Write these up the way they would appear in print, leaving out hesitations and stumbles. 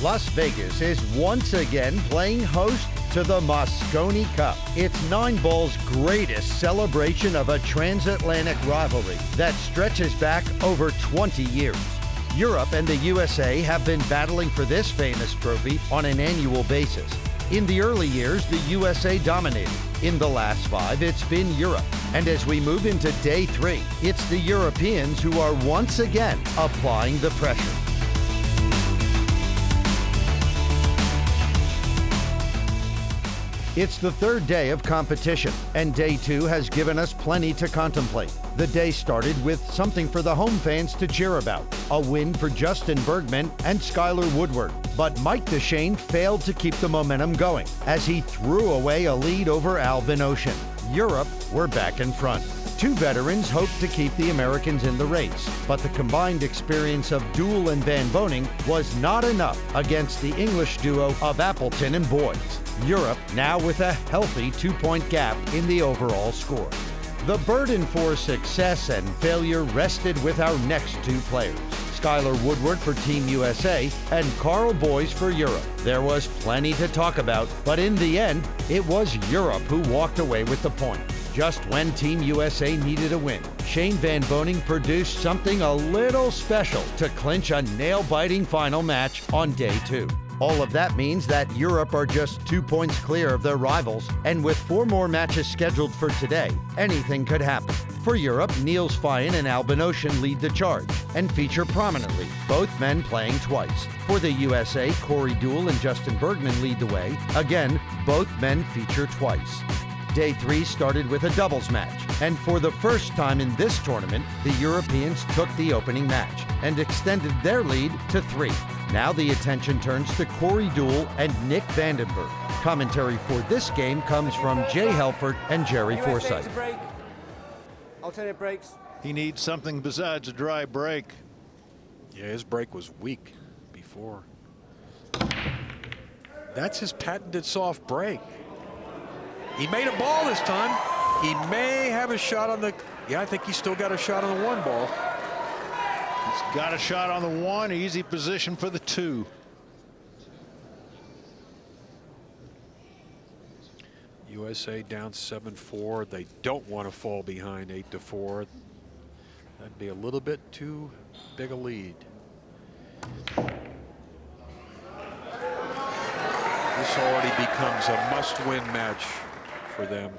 Las Vegas is once again playing host to the Mosconi Cup. It's nine ball's greatest celebration of a transatlantic rivalry that stretches back over 20 years. Europe and the USA have been battling for this famous trophy on an annual basis. In the early years, the USA dominated. In the last five, it's been Europe. And as we move into day three, it's the Europeans who are once again applying the pressure. It's the third day of competition, and day two has given us plenty to contemplate. The day started with something for the home fans to cheer about, a win for Justin Bergman and Skylar Woodward. But Mike DeShane failed to keep the momentum going as he threw away a lead over Albin Ocean. Europe were back in front. Two veterans hoped to keep the Americans in the race, but the combined experience of Deuel and Van Boening was not enough against the English duo of Appleton and Boyes. Europe now with a healthy 2-point gap in the overall score. The burden for success and failure rested with our next two players, Skylar Woodward for Team USA and Carl Boyes for Europe. There was plenty to talk about, but in the end, it was Europe who walked away with the point. Just when Team USA needed a win, Shane Van Boening produced something a little special to clinch a nail-biting final match on day two. All of that means that Europe are just 2 points clear of their rivals, and with 4 more matches scheduled for today, anything could happen. For Europe, Niels Feyen and Albin Ocean lead the charge and feature prominently, both men playing twice. For the USA, Corey Deuel and Justin Bergman lead the way. Again, both men feature twice. Day three started with a doubles match, and for the first time in this tournament, the Europeans took the opening match and extended their lead to 3. Now the attention turns to Corey Deuel and Nick Vandenberg. Commentary for this game comes from Jay Helfert and Jerry Forsythe. Alternate breaks. He needs something besides a dry break. Yeah, his break was weak before. That's his patented soft break. He made a ball this time. He may have a shot on the, yeah, I think he's still got a shot on the 1 ball. He's got a shot on the 1, easy position for the 2. USA down 7-4. They don't want to fall behind 8-4. That'd be a little bit too big a lead. This already becomes a must-win match for them.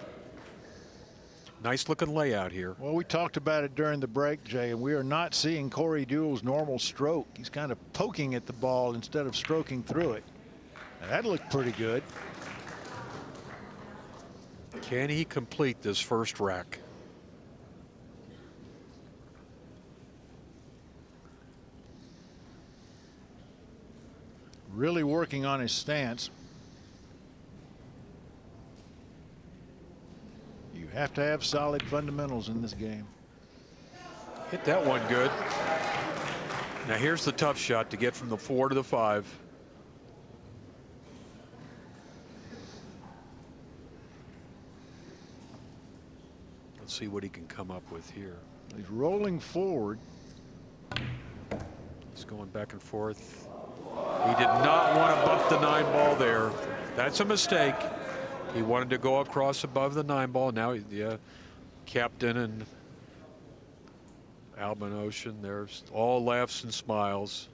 Nice looking layout here. Well, we talked about it during the break, Jay, and we are not seeing Corey Deuel's normal stroke. He's kind of poking at the ball instead of stroking through it. And that looked pretty good. Can he complete this first rack? Really working on his stance. You have to have solid fundamentals in this game. Hit that one good. Now here's the tough shot to get from the 4 to the 5. Let's see what he can come up with here. He's rolling forward. He's going back and forth. He did not want to bump the 9 ball there. That's a mistake. He wanted to go across above the 9 ball. Now, yeah, captain and Albin Ocean, there's all laughs and smiles.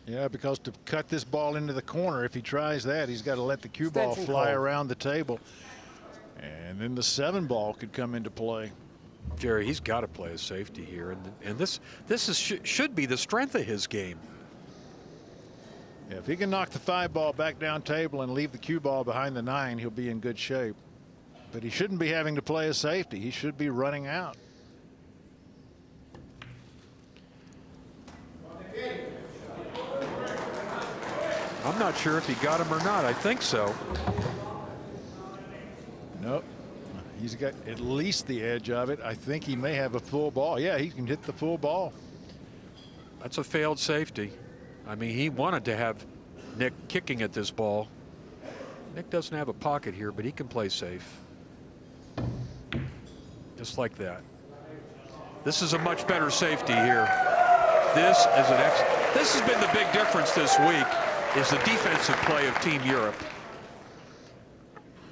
Yeah, because to cut this ball into the corner, if he tries that, he's got to let the cue ball fly around the table. And then the 7 ball could come into play. Jerry, he's got to play a safety here. And this should be the strength of his game. Yeah, if he can knock the 5 ball back down table and leave the cue ball behind the 9, he'll be in good shape. But he shouldn't be having to play a safety. He should be running out. I'm not sure if he got him or not. I think so. Nope. He's got at least the edge of it. I think he may have a full ball. Yeah, he can hit the full ball. That's a failed safety. I mean, he wanted to have Nick kicking at this ball. Nick doesn't have a pocket here, but he can play safe. Just like that. This is a much better safety here. This has been the big difference this week, is the defensive play of Team Europe.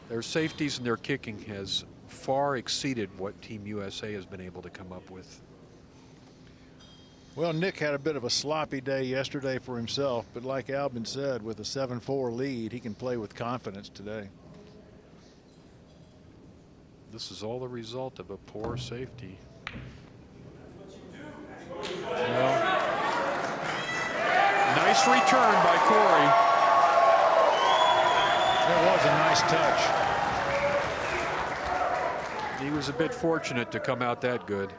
Their safeties and their kicking has far exceeded what Team USA has been able to come up with. Well, Nick had a bit of a sloppy day yesterday for himself, but like Albin said, with a 7-4 lead, he can play with confidence today. This is all the result of a poor safety. Well, nice return by Corey. That was a nice touch. He was a bit fortunate to come out that good.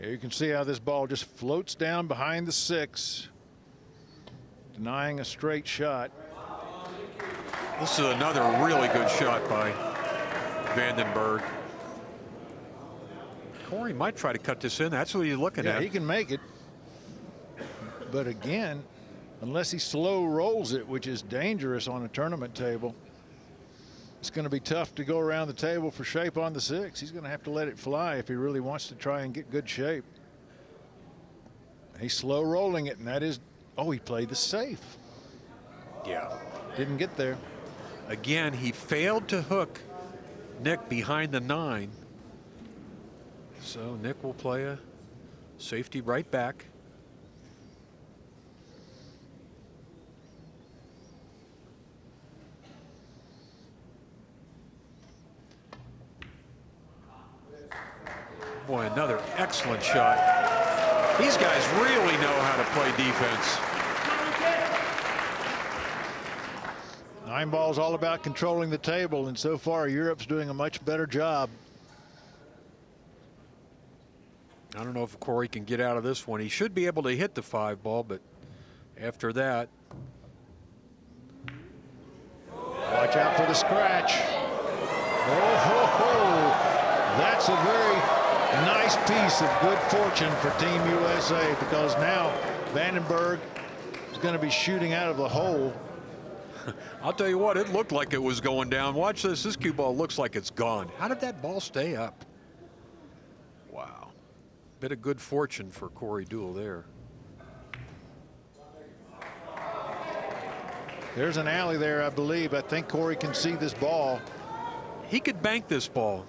You can see how this ball just floats down behind the 6, denying a straight shot. This is another really good shot by Vandenberg. Corey might try to cut this in. That's what he's looking at. Yeah, he can make it. But again, unless he slow rolls it, which is dangerous on a tournament table, it's going to be tough to go around the table for shape on the 6. He's going to have to let it fly if he really wants to try and get good shape. He's slow rolling it, and that is, oh, he played the safe. Yeah. Didn't get there. Again, he failed to hook Nick behind the 9. So Nick will play a safety right back. Boy, another excellent shot. These guys really know how to play defense. 9 ball's all about controlling the table, and so far Europe's doing a much better job. I don't know if Corey can get out of this one. He should be able to hit the 5 ball, but after that. Watch out for the scratch. Oh, ho, ho. That's a very nice piece of good fortune for Team USA, because now Vandenberg is going to be shooting out of the hole. I'll tell you what, it looked like it was going down. Watch this. This cue ball looks like it's gone. How did that ball stay up? Wow. Bit of good fortune for Corey Deuel there. There's an alley there, I believe. I think Corey can see this ball. He could bank this ball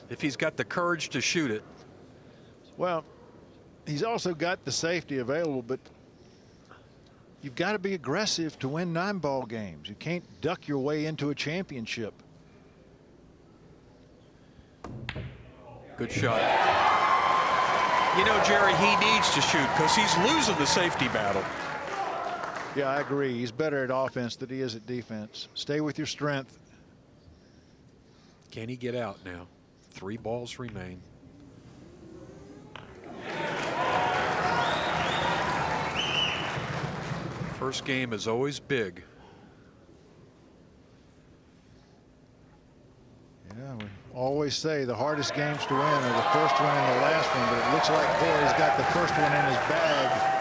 if he's got the courage to shoot it. Well, he's also got the safety available, but you've got to be aggressive to win 9-ball games. You can't duck your way into a championship. Good shot. You know, Jerry, he needs to shoot because he's losing the safety battle. Yeah, I agree. He's better at offense than he is at defense. Stay with your strength. Can he get out now? 3 balls remain. First game is always big. Yeah, we always say the hardest games to win are the first one and the last one, but it looks like Corey's got the first one in his bag.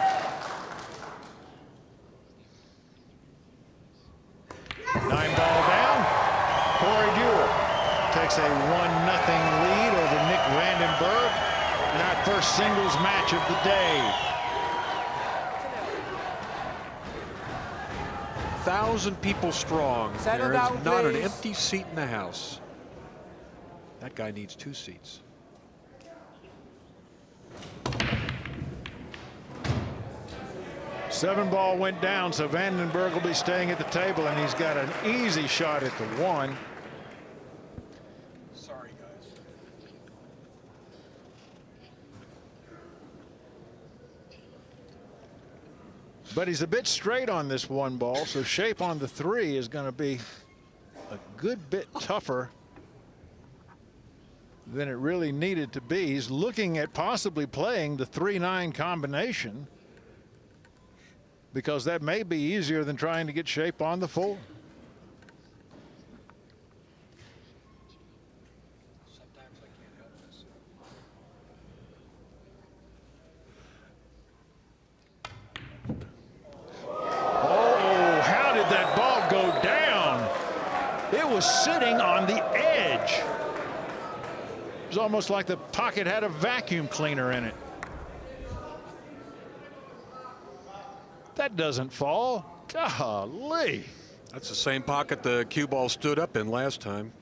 Takes a 1-0 lead over Nick Vandenberg in our first singles match of the day. 1,000 people strong. Settle There is down, not an please. empty seat in the house. That guy needs 2 seats. Seven ball went down, so Vandenberg will be staying at the table, and he's got an easy shot at the 1. Sorry, guys. But he's a bit straight on this 1 ball, so shape on the 3 is going to be a good bit tougher than it really needed to be. He's looking at possibly playing the 3-9 combination. because that may be easier than trying to get shape on the 4. Oh, how did that ball go down? It was sitting on the edge. It was almost like the pocket had a vacuum cleaner in it. That doesn't fall. Golly. That's the same pocket the cue ball stood up in last time.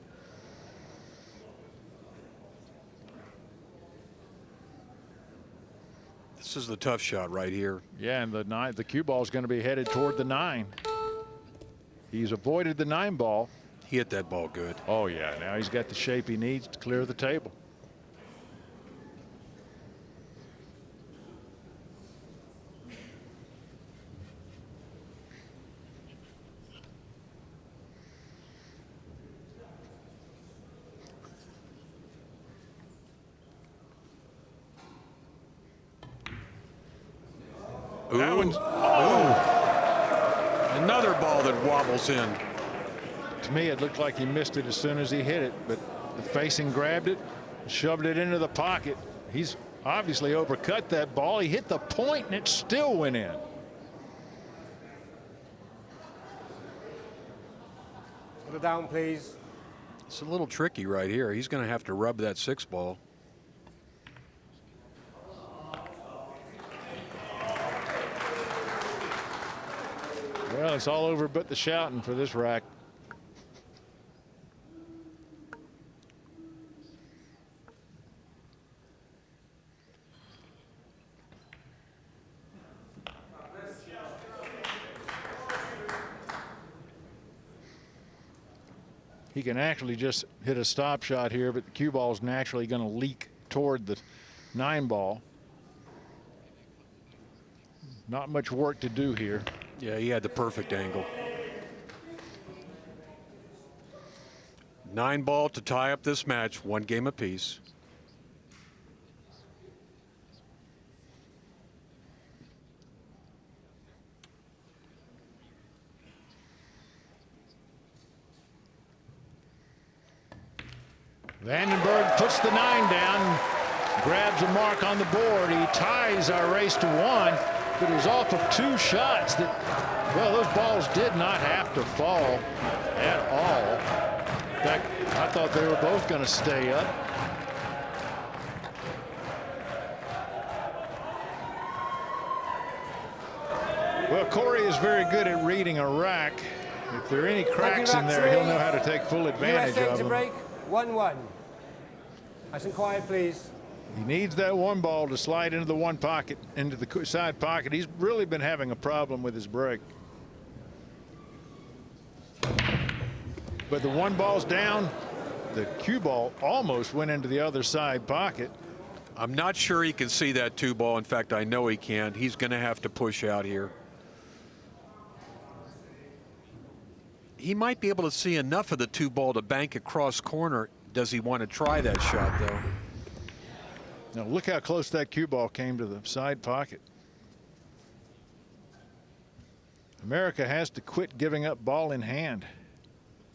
This is the tough shot right here. Yeah, and the cue ball is going to be headed toward the 9. He's avoided the 9 ball. He hit that ball good. Oh, yeah. Now he's got the shape he needs to clear the table. Ooh. That one's, Another ball that wobbles in. to me, it looked like he missed it as soon as he hit it, but the facing grabbed it, shoved it into the pocket. He's obviously overcut that ball. He hit the point and it still went in. Put it down, please. It's a little tricky right here. He's going to have to rub that 6 ball. Well, it's all over but the shouting for this rack. He can actually just hit a stop shot here, but the cue ball is naturally going to leak toward the 9 ball. Not much work to do here. Yeah, he had the perfect angle. 9 ball to tie up this match, 1 game apiece. Vandenberg puts the 9 down, grabs a mark on the board. He ties our race to 1, but it was off of 2 shots that, well, those balls did not have to fall at all. In fact, I thought they were both going to stay up. Well, Corey is very good at reading a rack. If there are any cracks in there, he'll know how to take full advantage USA of to them. break. 1-1. Nice and quiet, please. He needs that 1 ball to slide into the 1 pocket, into the side pocket. He's really been having a problem with his break. But the 1 ball's down. The cue ball almost went into the other side pocket. I'm not sure he can see that 2 ball. In fact, I know he can. He's going to have to push out here. He might be able to see enough of the 2 ball to bank across corner. Does he want to try that shot, though? Now look how close that cue ball came to the side pocket. America has to quit giving up ball in hand.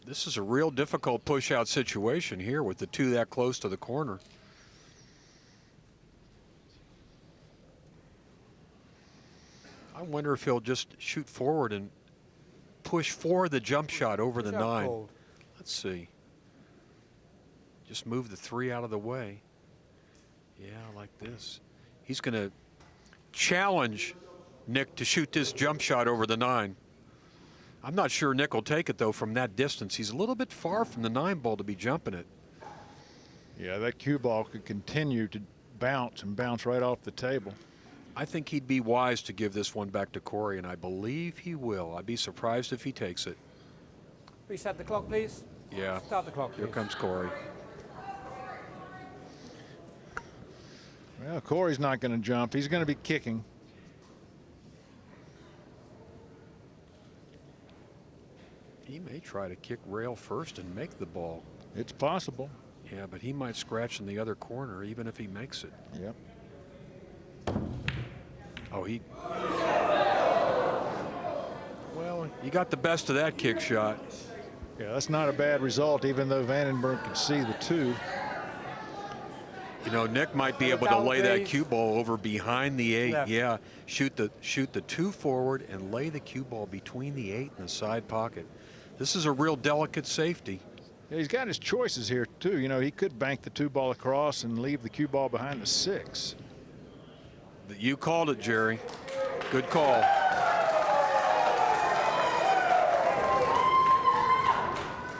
This is a real difficult push-out situation here with the 2 that close to the corner. I wonder if he'll just shoot forward and push for the jump shot over the 9. Cold. Let's see. Just move the 3 out of the way. Yeah, like this. He's going to challenge Nick to shoot this jump shot over the 9. I'm not sure Nick will take it, though, from that distance. He's a little bit far from the 9 ball to be jumping it. Yeah, that cue ball could continue to bounce and bounce right off the table. I think he'd be wise to give this one back to Corey, and I believe he will. I'd be surprised if he takes it. Reset the clock, please. Yeah. Start the clock, please. Here comes Corey. Well, Corey's not going to jump. He's going to be kicking. He may try to kick rail first and make the ball. It's possible. Yeah, but he might scratch in the other corner even if he makes it. Yep. Oh, he Well, you got the best of that kick shot. Yeah, that's not a bad result, even though Vandenberg could see the 2. You know, Nick might be able to lay that cue ball over behind the 8. Left. Yeah, shoot the 2 forward and lay the cue ball between the 8 and the side pocket. This is a real delicate safety. Yeah, he's got his choices here too. You know, he could bank the 2 ball across and leave the cue ball behind the 6. You called it, Jerry. Good call.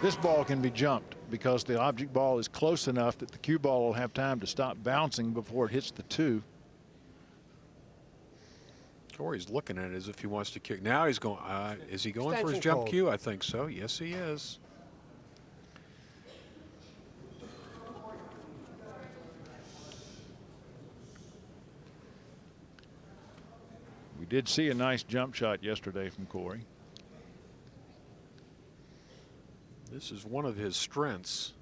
This ball can be jumped because the object ball is close enough that the cue ball will have time to stop bouncing before it hits the 2. Corey's looking at it as if he wants to kick. Now he's going. Is he going for his Extension jump call. cue? I think so. Yes, he is. We did see a nice jump shot yesterday from Corey. This is one of his strengths.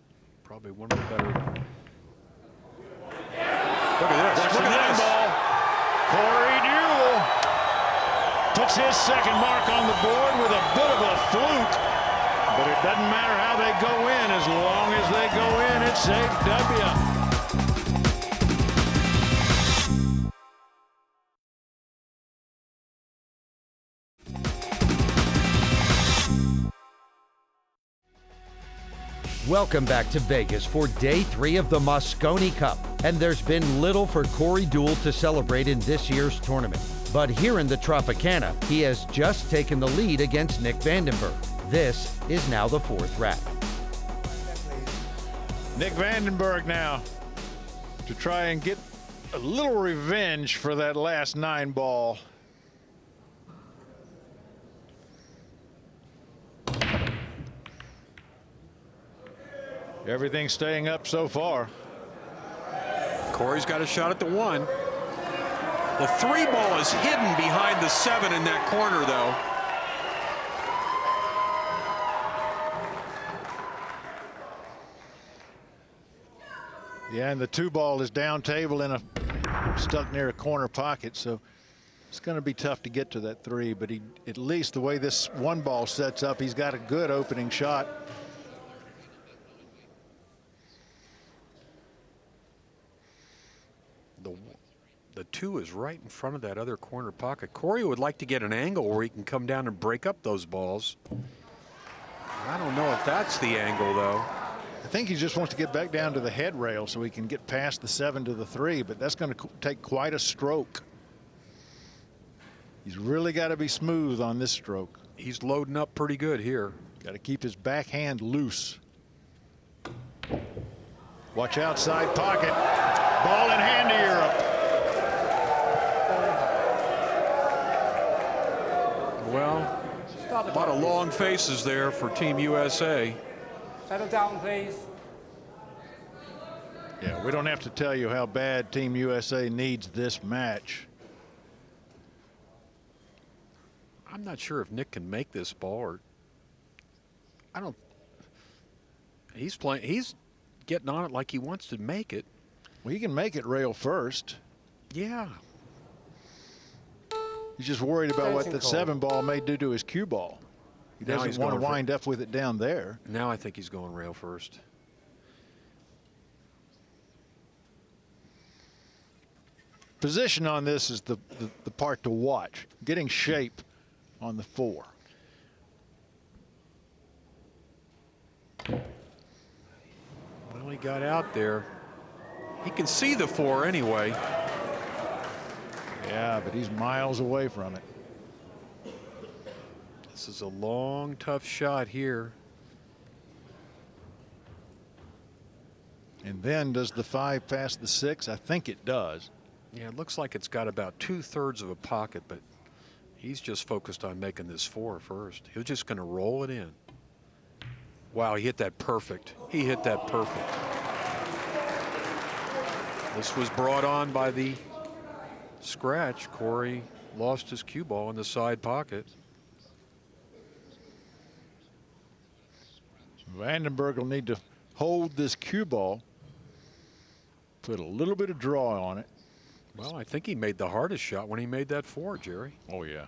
Probably one of the better. Look at this. Look at this. Ball. Corey Deuel puts his second mark on the board with a bit of a fluke. But it doesn't matter how they go in. As long as they go in, it's a W. Welcome back to Vegas for day 3 of the Mosconi Cup. And there's been little for Corey Deuel to celebrate in this year's tournament. But here in the Tropicana, he has just taken the lead against Nick Vandenberg. This is now the 4th rack. Nick Vandenberg now to try and get a little revenge for that last 9 ball. Everything staying up so far. Corey's got a shot at the 1. The 3 ball is hidden behind the 7 in that corner, though. Yeah, and the 2 ball is down table in a stuck near a corner pocket, so it's going to be tough to get to that 3. But he, at least the way this 1 ball sets up, he's got a good opening shot. The 2 is right in front of that other corner pocket. Corey would like to get an angle where he can come down and break up those balls. I don't know if that's the angle, though. I think he just wants to get back down to the head rail so he can get past the 7 to the 3, but that's going to take quite a stroke. He's really got to be smooth on this stroke. He's loading up pretty good here. Got to keep his backhand loose. Watch outside pocket. Ball in hand to Europe. Well, a lot of long faces there for Team USA. Settle down, please. Yeah, we don't have to tell you how bad Team USA needs this match. I'm not sure if Nick can make this ball, or I don't. He's playing. He's getting on it like he wants to make it. Well, he can make it rail first. Yeah. He's just worried about what the 7 ball may do to his cue ball. He doesn't want to wind up with it down there. Now I think he's going rail first. Position on this is the part to watch. Getting shape on the 4. Well, he got out there. He can see the 4 anyway. Yeah, but he's miles away from it. This is a long, tough shot here. And then does the 5 pass the 6? I think it does. Yeah, it looks like it's got about 2/3 of a pocket, but he's just focused on making this 4 first. He's just going to roll it in. Wow, he hit that perfect. He hit that perfect. This was brought on by the scratch. Corey lost his cue ball in the side pocket. Vandenberg will need to hold this cue ball, put a little bit of draw on it. Well, I think he made the hardest shot when he made that 4, Jerry. Oh, yeah.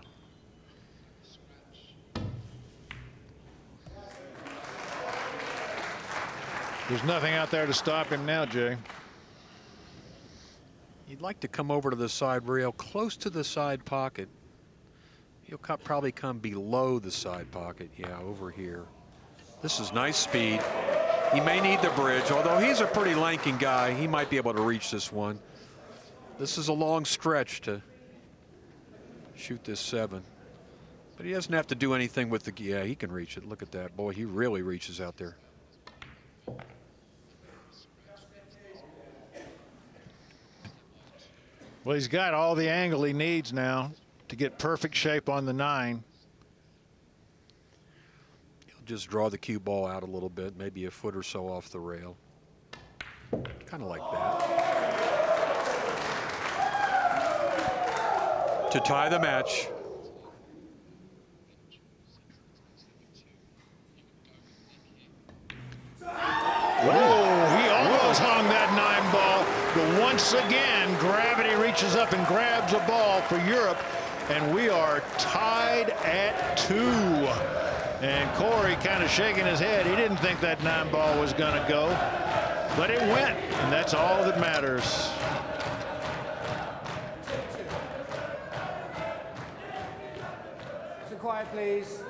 There's nothing out there to stop him now, Jay. He'd like to come over to the side rail, close to the side pocket. He'll probably come below the side pocket. Yeah, over here. This is nice speed. He may need the bridge, although he's a pretty lanky guy. He might be able to reach this one. This is a long stretch to shoot this 7. But he doesn't have to do anything with the, yeah, he can reach it. Look at that. Boy, he really reaches out there. Well, he's got all the angle he needs now to get perfect shape on the 9. He'll just draw the cue ball out a little bit, maybe a foot or so off the rail. Kind of like that. To tie the match. Whoa, he almost hung that 9 ball, but once again, gravity reaches up and grabs a ball for Europe, and we are tied at 2. And Corey kind of shaking his head. He didn't think that 9 ball was going to go, but it went, and that's all that matters. So quiet, please.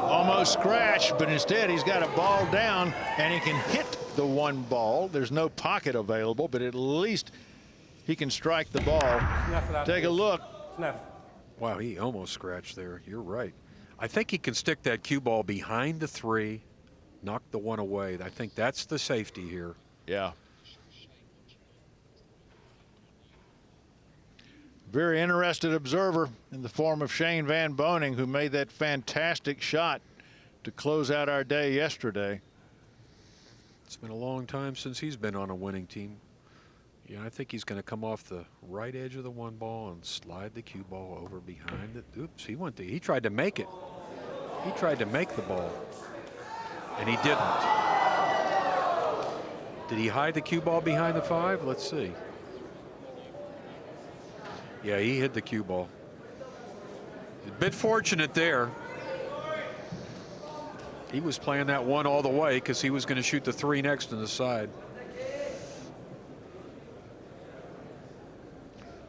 Almost scratched, but instead he's got a ball down and he can hit the 1 ball. There's no pocket available, but at least he can strike the ball. Take a look. Wow, he almost scratched there. You're right. I think he can stick that cue ball behind the 3, knock the 1 away. I think that's the safety here. Yeah. Very interested observer in the form of Shane Van Boening, who made that fantastic shot to close out our day yesterday. It's been a long time since he's been on a winning team. Yeah, I think he's going to come off the right edge of the 1 ball and slide the cue ball over behind it. Oops, he tried to make it. He tried to make the ball, and he didn't. Did he hide the cue ball behind the 5? Let's see. Yeah, he hit the cue ball. A bit fortunate there. He was playing that 1 all the way because he was going to shoot the 3 next to the side.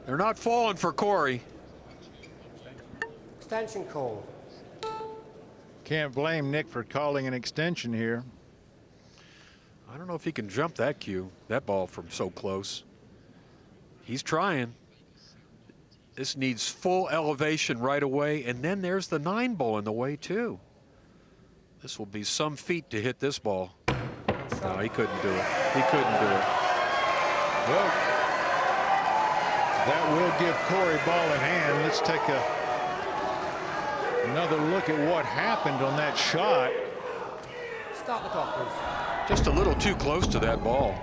They're not falling for Corey. Extension call. Can't blame Nick for calling an extension here. I don't know if he can jump that cue, that ball from so close. He's trying. This needs full elevation right away, and then there's the 9 ball in the way too. This will be some feat to hit this ball. No, he couldn't do it. He couldn't do it. Well, that will give Corey ball in hand. Let's take another look at what happened on that shot. Start the clock, please. Just a little too close to that ball.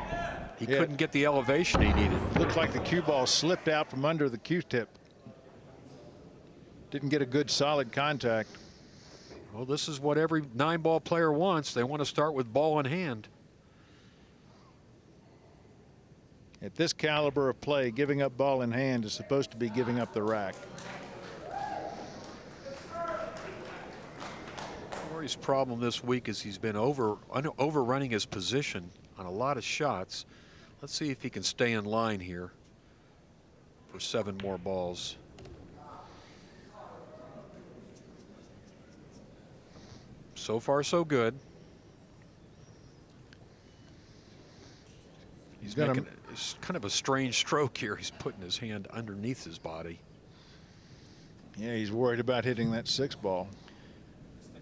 He couldn't get the elevation he needed. Looked like the cue ball slipped out from under the cue tip. Didn't get a good solid contact. Well, this is what every 9-ball player wants. They want to start with ball in hand. At this caliber of play, giving up ball in hand is supposed to be giving up the rack. Corey's problem this week is he's been overrunning his position on a lot of shots. Let's see if he can stay in line here for 7 more balls. So far, so good. He's making it's kind of a strange stroke here. He's putting his hand underneath his body. Yeah, he's worried about hitting that 6 ball.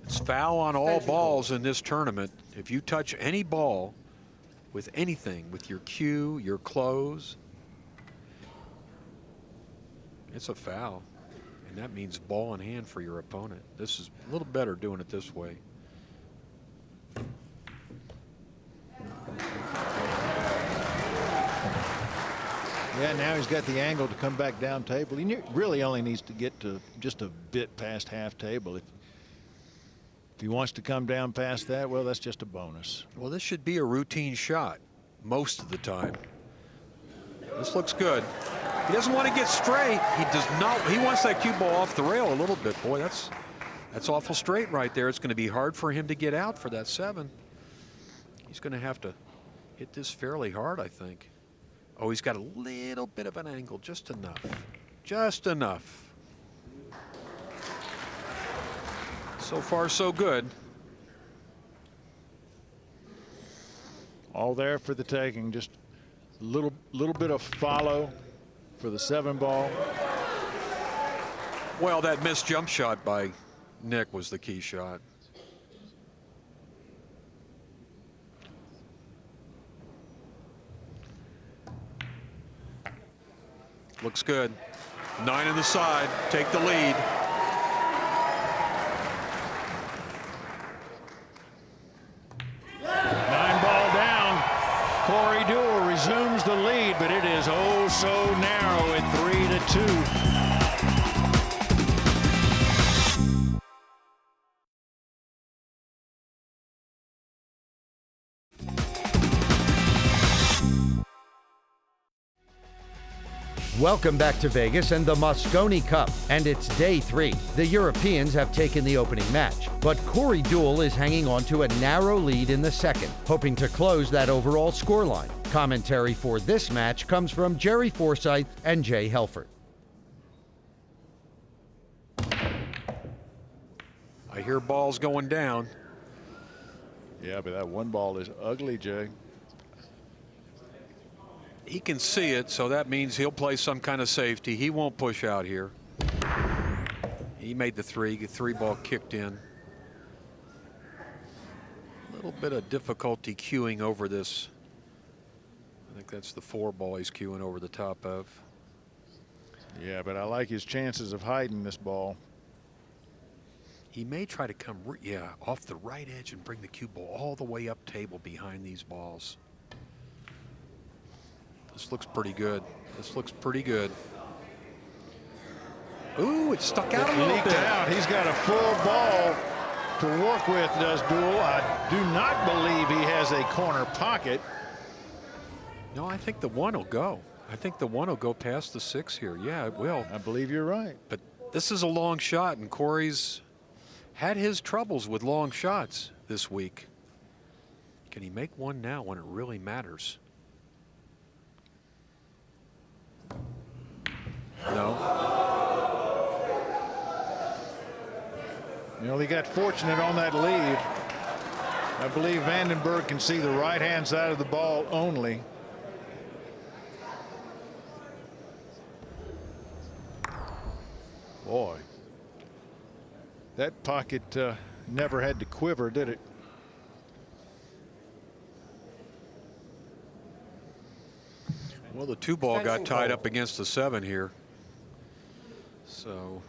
It's foul on all balls in this tournament. If you touch any ball with anything, with your cue, your close, it's a foul. And that means ball in hand for your opponent. This is a little better doing it this way. Yeah, now he's got the angle to come back down table. He really only needs to get to just a bit past half table. If he wants to come down past that, well, that's just a bonus. Well, this should be a routine shot most of the time. This looks good. He doesn't want to get straight. He does not. He wants that cue ball off the rail a little bit. Boy, that's awful straight right there. It's going to be hard for him to get out for that 7. He's going to have to hit this fairly hard, I think. Oh, he's got a little bit of an angle, just enough. Just enough. So far, so good. All there for the taking. Just a little bit of follow for the 7 ball. Well, that missed jump shot by Nick was the key shot. Looks good. 9 in the side. Take the lead. Deuel resumes the lead, but it is oh so narrow at 3-2. Welcome back to Vegas and the Mosconi Cup, and it's day 3. The Europeans have taken the opening match, but Corey Deuel is hanging on to a narrow lead in the second, hoping to close that overall scoreline. Commentary for this match comes from Jerry Forsythe and Jay Helfert. I hear balls going down. Yeah, but that 1 ball is ugly, Jay. He can see it, so that means he'll play some kind of safety. He won't push out here. He made the 3. The 3 ball kicked in. A little bit of difficulty cueing over this. I think that's the 4 ball he's cueing over the top of. Yeah, but I like his chances of hiding this ball. He may try to come, off the right edge and bring the cue ball all the way up table behind these balls. This looks pretty good. This looks pretty good. Ooh, it stuck out a little bit. Out. He's got a full ball to work with, does Deuel. I do not believe he has a corner pocket. No, I think the 1 will go. I think the 1 will go past the 6 here. Yeah, it will. I believe you're right. But this is a long shot, and Corey's had his troubles with long shots this week. Can he make one now when it really matters? No. You know, he got fortunate on that lead. I believe Vandenberg can see the right-hand side of the ball only. Boy, that pocket never had to quiver, did it? Well, the 2 ball got tied up against the 7 here. So.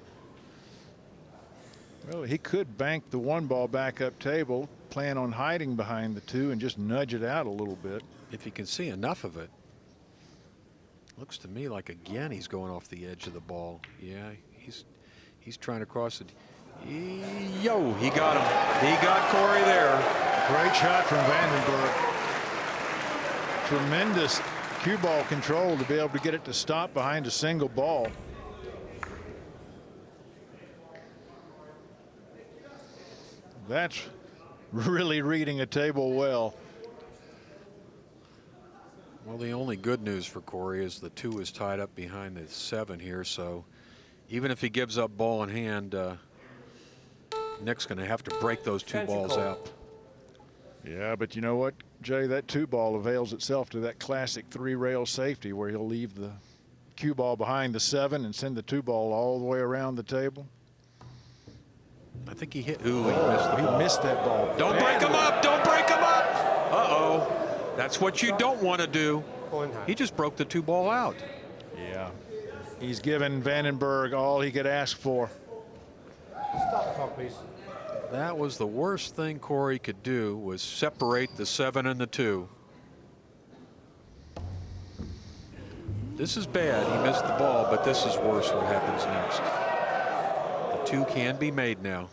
Well, he could bank the 1 ball back up table, plan on hiding behind the 2 and just nudge it out a little bit. If he can see enough of it. Looks to me like again he's going off the edge of the ball. Yeah, he's trying to cross it. He got him. He got Corey there. Great shot from Vandenberg. Tremendous cue ball control to be able to get it to stop behind a single ball. That's really reading a table well. Well, the only good news for Corey is the 2 is tied up behind the 7 here, so even if he gives up ball in hand, Nick's going to have to break those 2 balls out. Yeah, but you know what, Jay, that 2 ball avails itself to that classic 3-rail safety where he'll leave the cue ball behind the 7 and send the 2 ball all the way around the table. I think he hit. Ooh, he missed that ball. Don't break him up. Don't break him up. Uh-oh. That's what you don't want to do. He just broke the 2 ball out. Yeah. He's given Vandenberg all he could ask for. Stop the clock, please. That was the worst thing Corey could do, was separate the 7 and the 2. This is bad. He missed the ball, but this is worse what happens next. The 2 can be made now.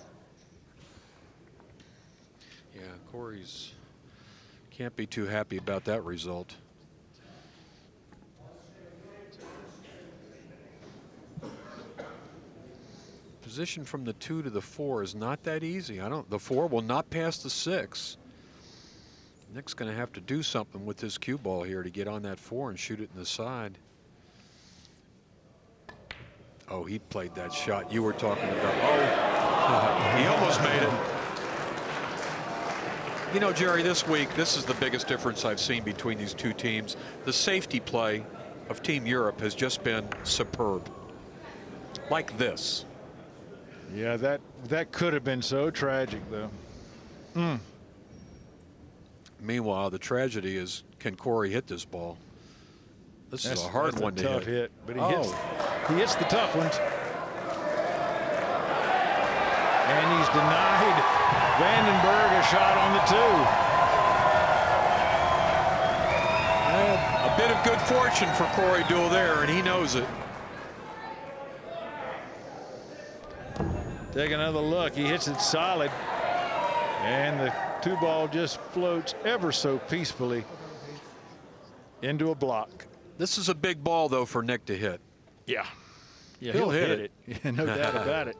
Yeah, Corey's can't be too happy about that result. Position from the 2 to the 4 is not that easy. The 4 will not pass the 6. Nick's going to have to do something with this cue ball here to get on that 4 and shoot it in the side. Oh, he played that shot you were talking about. Oh, he almost made it. You know, Jerry, this week, this is the biggest difference I've seen between these two teams. The safety play of Team Europe has just been superb. Like this. Yeah, that could have been so tragic, though. Meanwhile, the tragedy is, can Corey hit this ball? This is a hard one to tough hit. But he hits the tough ones. And he's denied Vandenberg a shot on the 2. A bit of good fortune for Corey Deuel there, and he knows it. Take another look. He hits it solid. And the 2 ball just floats ever so peacefully into a block. This is a big ball, though, for Nick to hit. Yeah. Yeah, he'll hit it. Yeah, no doubt about it.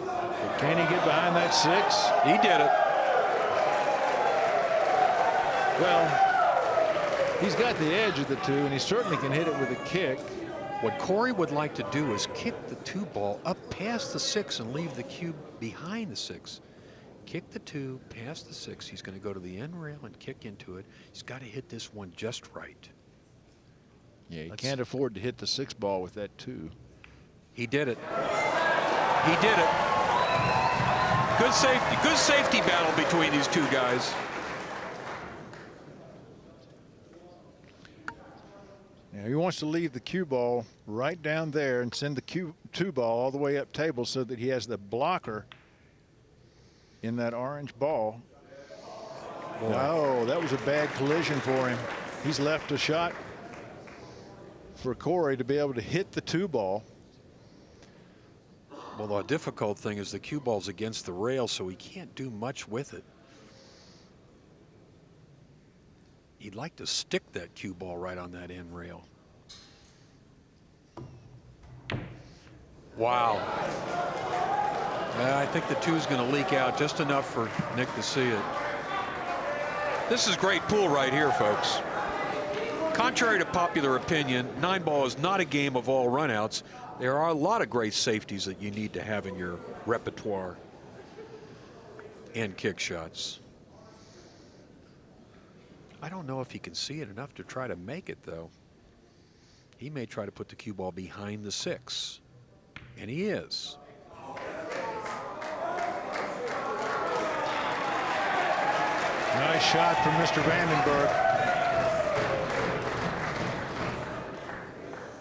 But can he get behind that 6? He did it. Well, he's got the edge of the 2, and he certainly can hit it with a kick. What Corey would like to do is kick the 2 ball up past the 6 and leave the cube behind the 6. Kick the 2 past the 6. He's going to go to the end rail and kick into it. He's got to hit this one just right. Yeah, he can't afford to hit the 6 ball with that 2. He did it. He did it. Good safety battle between these 2 guys. Now he wants to leave the cue ball right down there and send the 2 ball all the way up table so that he has the blocker in that orange ball. Boy. Oh, that was a bad collision for him. He's left a shot for Corey to be able to hit the 2 ball. Well, the difficult thing is the cue ball's against the rail, so he can't do much with it. He'd like to stick that cue ball right on that end rail. Wow. I think the 2 is going to leak out just enough for Nick to see it. This is great pool right here, folks. Contrary to popular opinion, 9-ball is not a game of all runouts. There are a lot of great safeties that you need to have in your repertoire and kick shots. I don't know if he can see it enough to try to make it, though. He may try to put the cue ball behind the 6, and he is. Nice shot from Mr. Vandenberg.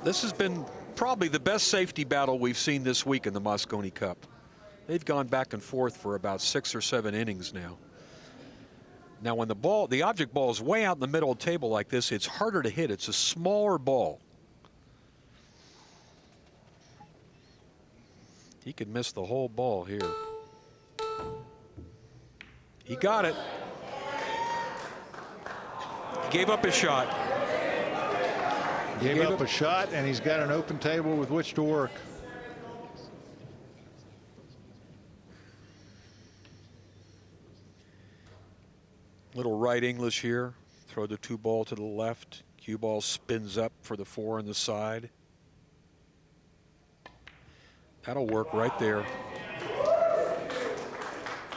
This has been probably the best safety battle we've seen this week in the Mosconi Cup. They've gone back and forth for about 6 or 7 innings now. Now, when the object ball is way out in the middle of the table like this, it's harder to hit. It's a smaller ball. He could miss the whole ball here. He got it. He gave up his shot. Gave up a shot, and he's got an open table with which to work. Little right English here. Throw the 2 ball to the left. Cue ball spins up for the 4 on the side. That'll work right there.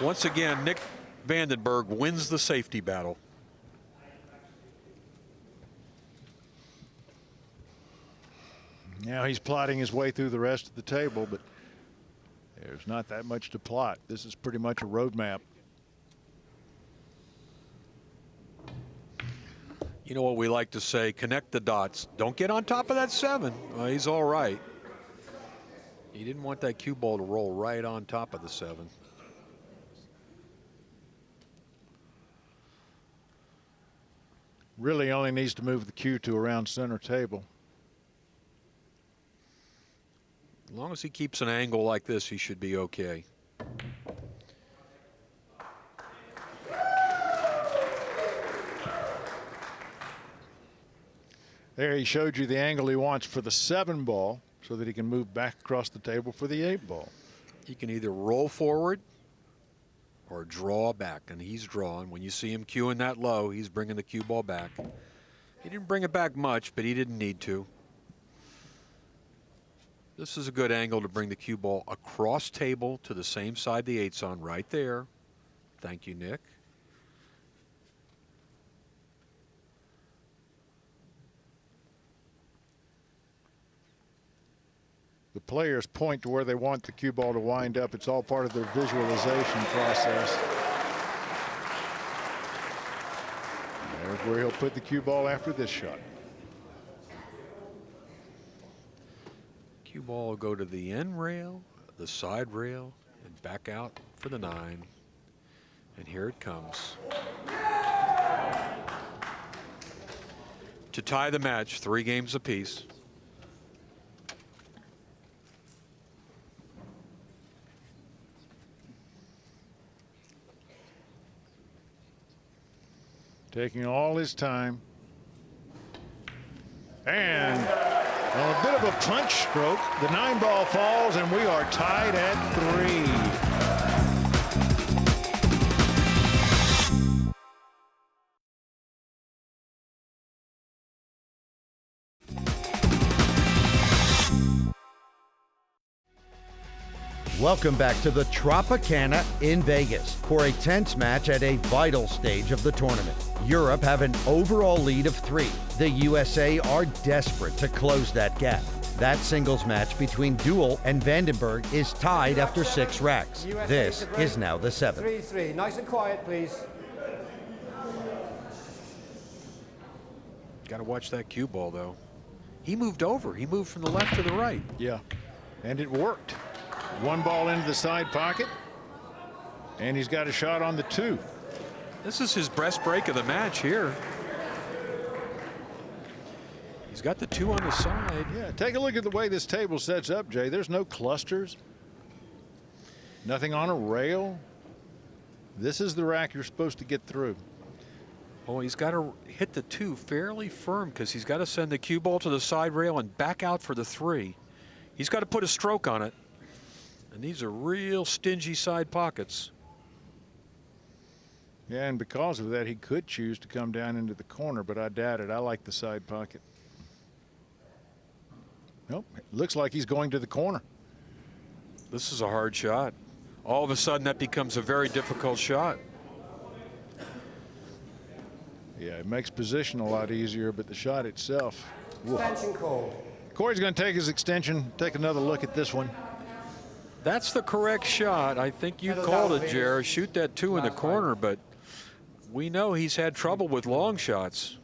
Once again, Nick Vandenberg wins the safety battle. Now he's plotting his way through the rest of the table, but there's not that much to plot. This is pretty much a road map. You know what we like to say, connect the dots. Don't get on top of that 7. He's all right. He didn't want that cue ball to roll right on top of the 7. Really only needs to move the cue to around center table. As long as he keeps an angle like this, he should be okay. There he showed you the angle he wants for the 7 ball so that he can move back across the table for the 8 ball. He can either roll forward or draw back, and he's drawing. When you see him cueing that low, he's bringing the cue ball back. He didn't bring it back much, but he didn't need to. This is a good angle to bring the cue ball across table to the same side the 8's on, right there. Thank you, Nick. The players point to where they want the cue ball to wind up. It's all part of their visualization process. There's where he'll put the cue ball after this shot. Cue ball will go to the end rail, the side rail, and back out for the 9. And here it comes. To tie the match, 3 games apiece. Taking all his time. And on a bit of a punch stroke, the 9 ball falls, and we are tied at 3. Welcome back to the Tropicana in Vegas for a tense match at a vital stage of the tournament. Europe have an overall lead of 3. The USA are desperate to close that gap. That singles match between Deuel and Vandenberg is tied after 6 racks. This is now the 7th. 3-3. Nice and quiet, please. Got to watch that cue ball, though. He moved over. He moved from the left to the right. Yeah, and it worked. 1 ball into the side pocket, and he's got a shot on the 2. This is his best break of the match here. He's got the 2 on the side. Yeah, take a look at the way this table sets up, Jay. There's no clusters, nothing on a rail. This is the rack you're supposed to get through. Oh, he's got to hit the 2 fairly firm because he's got to send the cue ball to the side rail and back out for the 3. He's got to put a stroke on it. And these are real stingy side pockets. Yeah, and because of that, he could choose to come down into the corner, but I doubt it. I like the side pocket. Nope, it looks like he's going to the corner. This is a hard shot. All of a sudden, that becomes a very difficult shot. Yeah, it makes position a lot easier, but the shot itself. Extension called. Corey's going to take his extension, take another look at this one. That's the correct shot. I think you called it, Jer. Shoot that 2 in the corner, but we know he's had trouble with long shots.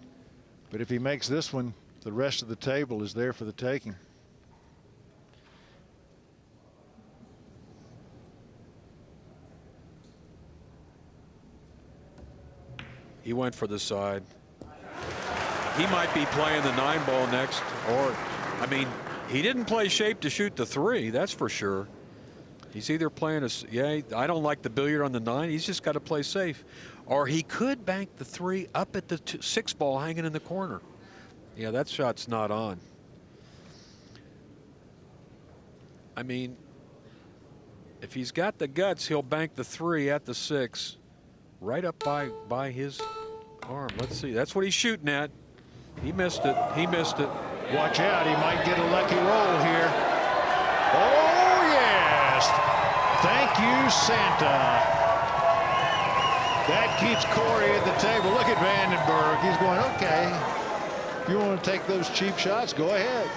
But if he makes this one, the rest of the table is there for the taking. He went for the side. He might be playing the 9 ball next, or, I mean, he didn't play shape to shoot the 3, that's for sure. He's either playing a, yeah, I don't like the billiard on the 9. He's just got to play safe. Or he could bank the 3 up at the 6 ball hanging in the corner. Yeah, that shot's not on. I mean, if he's got the guts, he'll bank the 3 at the 6 right up by his arm. Let's see. That's what he's shooting at. He missed it. He missed it. Watch out. He might get a lucky roll here. Oh, yes. Thank you, Santa. That keeps Corey at the table. Look at Vandenberg. He's going, okay. If you want to take those cheap shots, go ahead.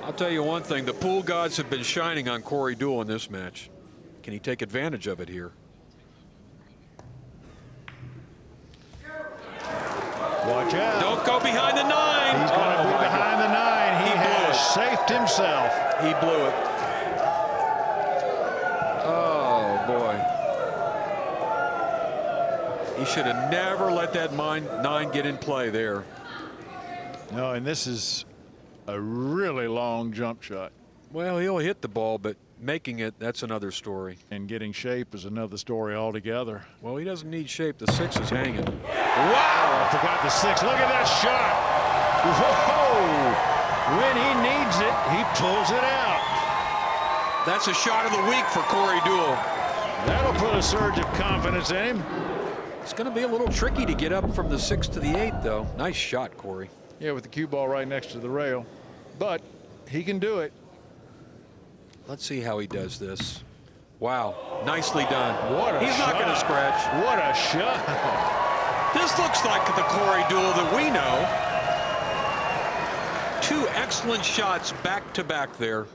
I'll tell you one thing. The pool gods have been shining on Corey Deuel in this match. Can he take advantage of it here? Watch out. Don't go behind the 9. He's going to be behind the 9. He has safed himself. He blew it. Oh, boy. He should have never let that 9 get in play there. No, and this is a really long jump shot. Well, he'll hit the ball, but making it, that's another story. And getting shape is another story altogether. Well, he doesn't need shape. The 6 is hanging. Wow! I forgot the 6. Look at that shot. Whoa! When he needs it, he pulls it out. That's a shot of the week for Corey Deuel. That'll put a surge of confidence in him. It's going to be a little tricky to get up from the 6 to the 8, though. Nice shot, Corey. Yeah, with the cue ball right next to the rail. But he can do it. Let's see how he does this. Wow, nicely done. What a He's shot. not going to scratch. What a shot. This looks like the Corey Deuel that we know. 2 excellent shots back to back there.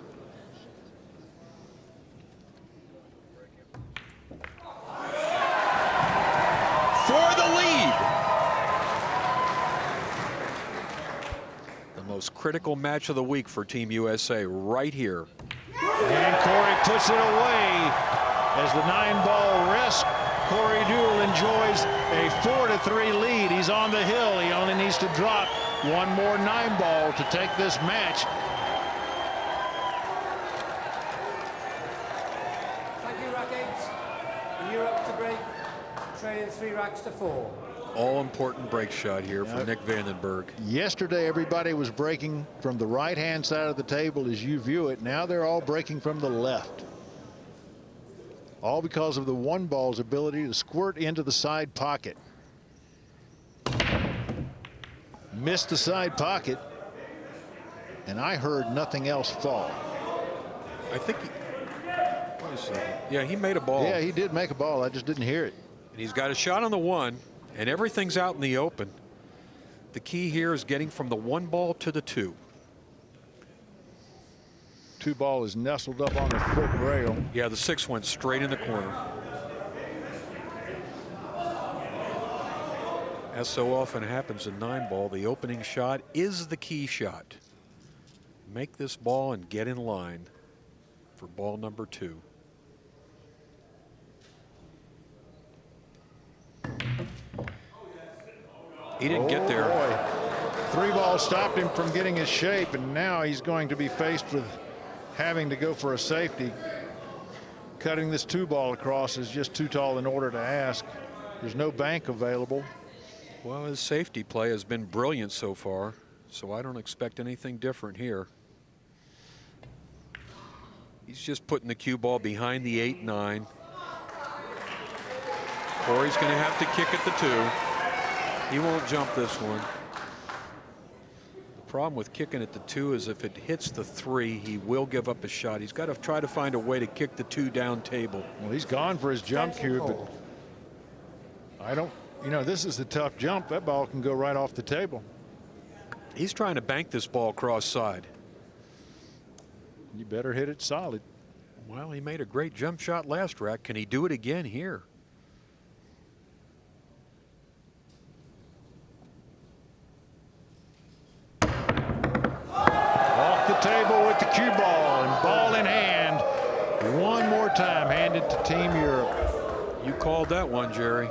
For the lead. The most critical match of the week for Team USA right here. And Corey puts it away. As the 9-ball rests, Corey Deuel enjoys a 4-3 lead. He's on the hill. He only needs to drop one more 9-ball to take this match. Thank you, rack 8. You're up to break. Trailing 3 racks to 4. All-important break shot here for Nick Vandenberg. Yesterday, everybody was breaking from the right-hand side of the table as you view it. Now they're all breaking from the left. All because of the 1-ball's ability to squirt into the side pocket. Missed the side pocket, and I heard nothing else fall. I think he, wait a second. Yeah, he made a ball. Yeah, he did make a ball. I just didn't hear it. And he's got a shot on the 1, and everything's out in the open. The key here is getting from the 1 ball to the 2. 2-ball is nestled up on the foot rail. Yeah, the 6 went straight in the corner. As so often happens in 9-ball, the opening shot is the key shot. Make this ball and get in line for ball number 2. He didn't get there. Boy. 3-ball stopped him from getting his shape, and now he's going to be faced with having to go for a safety. Cutting this 2-ball across is just too tall in order to ask. There's no bank available. Well, his safety play has been brilliant so far, so I don't expect anything different here. He's just putting the cue ball behind the 8-9. Corey's going to have to kick at the 2. He won't jump this one. The problem with kicking at the 2 is if it hits the 3, he will give up a shot. He's got to try to find a way to kick the 2 down table. Well, he's gone for his jump cue, but I don't, you know, this is the tough jump. That ball can go right off the table. He's trying to bank this ball cross side. You better hit it solid. Well, he made a great jump shot last rack. Can he do it again here? Off the table with the cue ball, and ball in hand. One more time handed to Team Europe. You called that one, Jerry.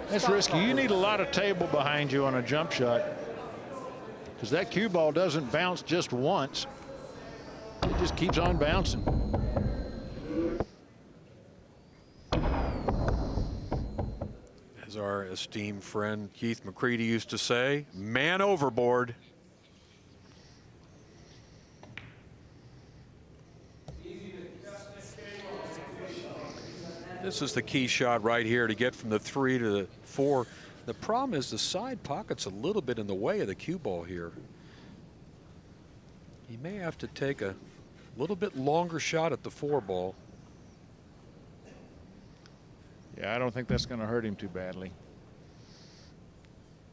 That's risky. You need a lot of table behind you on a jump shot, because that cue ball doesn't bounce just once. It just keeps on bouncing. As our esteemed friend Keith McCready used to say, man overboard. This is the key shot right here to get from the 3 to the 4. The problem is the side pocket's a little bit in the way of the cue ball here. He may have to take a little bit longer shot at the 4 ball. Yeah, I don't think that's going to hurt him too badly.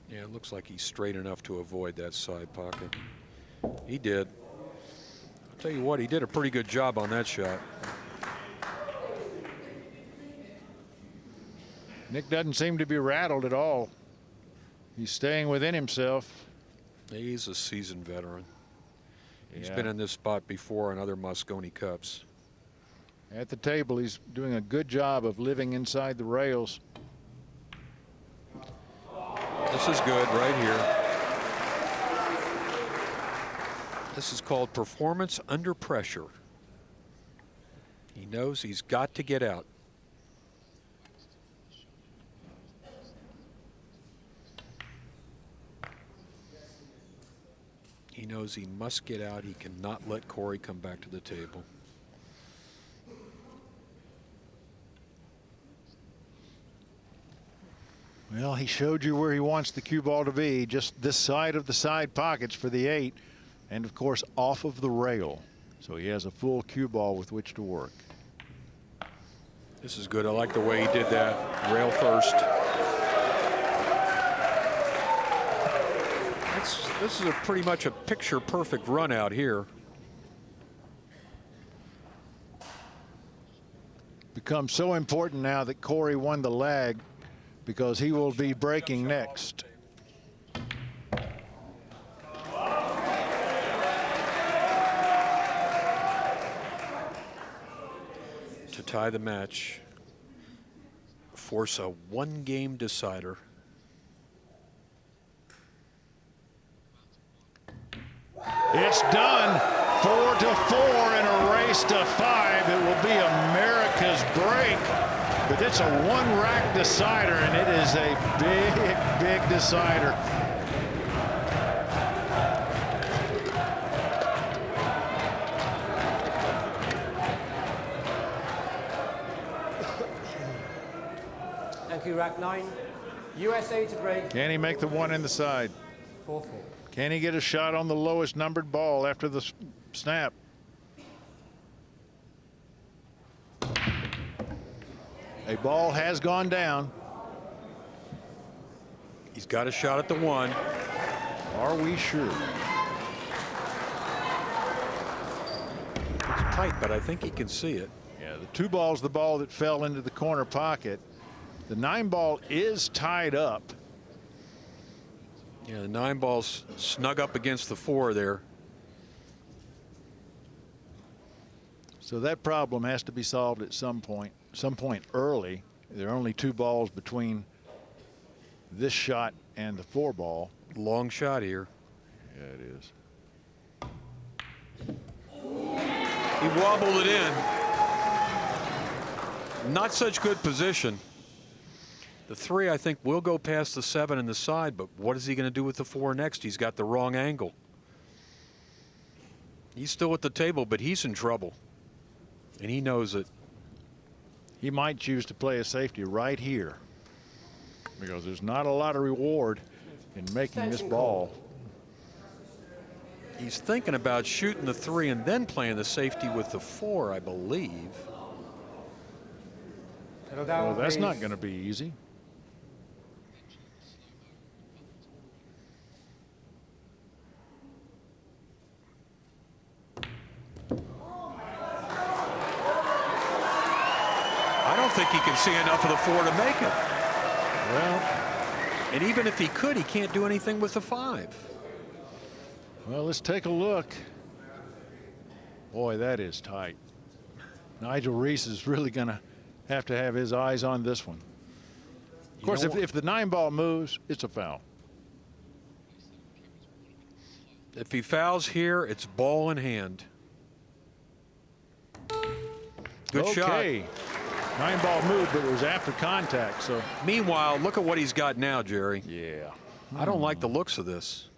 Yeah, it looks like he's straight enough to avoid that side pocket. He did. I'll tell you what, he did a pretty good job on that shot. Nick doesn't seem to be rattled at all. He's staying within himself. He's a seasoned veteran. He's Yeah. been in this spot before on other Mosconi Cups. At the table, he's doing a good job of living inside the rails. This is good right here. This is called performance under pressure. He knows he's got to get out. He knows he must get out. He cannot let Corey come back to the table. Well, he showed you where he wants the cue ball to be, just this side of the side pockets for the 8, and of course off of the rail. So he has a full cue ball with which to work. This is good. I like the way he did that. Rail first. This is pretty much a picture-perfect run out here. Becomes so important now that Corey won the lag, because he will be breaking next. To tie the match, force a one-game decider. It's done. 4-4 in a race to 5. It will be America's break. But it's a one-rack decider, and it is a big, big decider. Thank you, rack 9. USA to break. Can he make the one in the side? 4-4. Can he get a shot on the lowest numbered ball after the snap? A ball has gone down. He's got a shot at the 1. Are we sure? It's tight, but I think he can see it. Yeah, the 2 ball's the ball that fell into the corner pocket. The 9 ball is tied up. Yeah, the 9 ball's snug up against the 4 there. So that problem has to be solved at some point early. There are only 2 balls between this shot and the 4 ball. Long shot here. Yeah, it is. He wobbled it in. Not such good position. The 3, I think, will go past the 7 in the side, but what is he going to do with the 4 next? He's got the wrong angle. He's still at the table, but he's in trouble. And he knows it. He might choose to play a safety right here, because there's not a lot of reward in making this ball. He's thinking about shooting the 3 and then playing the safety with the 4, I believe. Well, that's not going to be easy. I don't think he can see enough of the 4 to make it. Well, and even if he could, he can't do anything with the 5. Well, let's take a look. Boy, that is tight. Nigel Reese is really going to have his eyes on this one. Of course, if the 9 ball moves, it's a foul. If he fouls here, it's ball in hand. Good shot. 9 ball moved, but it was after contact. So meanwhile, look at what he's got now, Jerry. Yeah. I don't like the looks of this.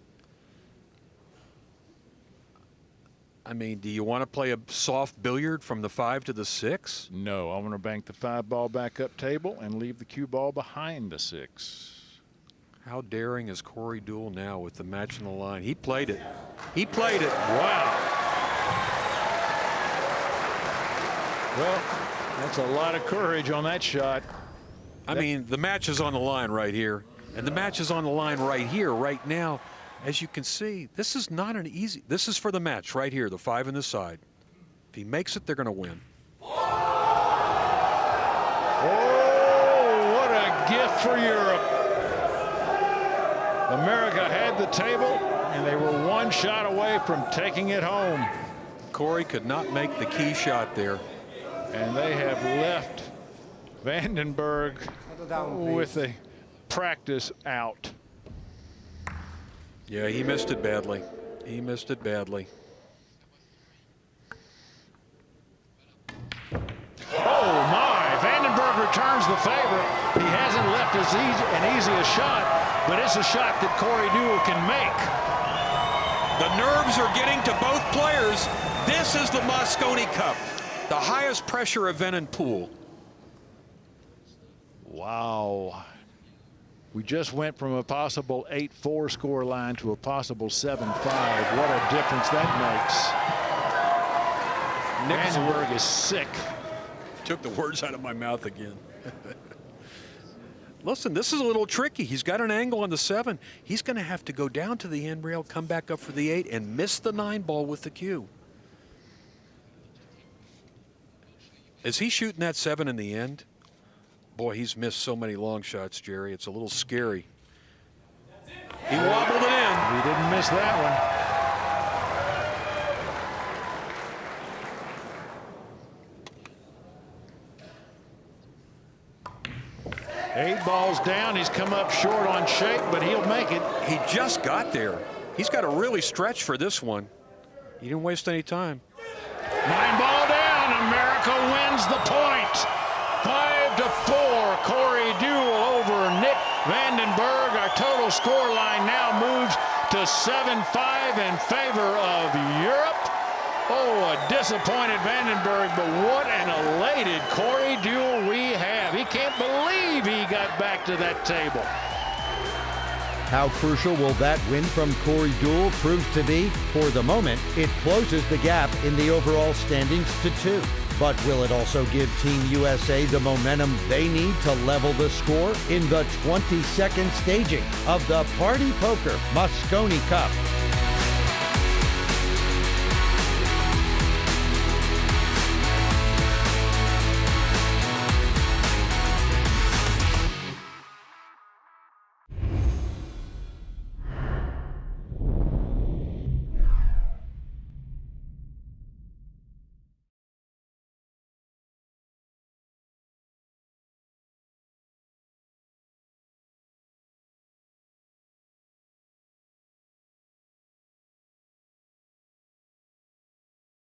I mean, do you want to play a soft billiard from the 5 to the 6? No, I want to bank the 5 ball back up table and leave the cue ball behind the 6. How daring is Corey Deuel now with the match on the line? He played it. He played it. Wow. Well, that's a lot of courage on that shot. I mean, the match is on the line right here, and the match is on the line right here, right now. As you can see, this is not an easy. This is for the match right here, the 5 in the side. If he makes it, they're going to win. Oh, what a gift for Europe. America had the table, and they were 1 shot away from taking it home. Corey could not make the key shot there. And they have left Vandenberg with a practice out. Yeah, he missed it badly. He missed it badly. Oh, my. Vandenberg returns the favor. He hasn't left as easy a shot, but it's a shot that Corey Deuel can make. The nerves are getting to both players. This is the Mosconi Cup, the highest pressure event in pool. Wow. We just went from a possible 8-4 score line to a possible 7-5. What a difference that makes. Berg is sick. Took the words out of my mouth again. Listen, this is a little tricky. He's got an angle on the 7. He's going to have to go down to the end rail, come back up for the 8, and miss the 9 ball with the cue. Is he shooting that 7 in the end? Boy, he's missed so many long shots, Jerry. It's a little scary. He wobbled it in. He didn't miss that one. 8 balls down. He's come up short on shape, but he'll make it. He just got there. He's got to really stretch for this one. He didn't waste any time. 9 ball down. America wins the point. 5-4. Corey Deuel over Nick Vandenberg. Our total score line now moves to 7-5 in favor of Europe. Oh, a disappointed Vandenberg, but what an elated Corey Deuel we have. He can't believe he got back to that table. How crucial will that win from Corey Deuel prove to be? For the moment, it closes the gap in the overall standings to 2. But will it also give Team USA the momentum they need to level the score in the 22nd staging of the Party Poker Mosconi Cup?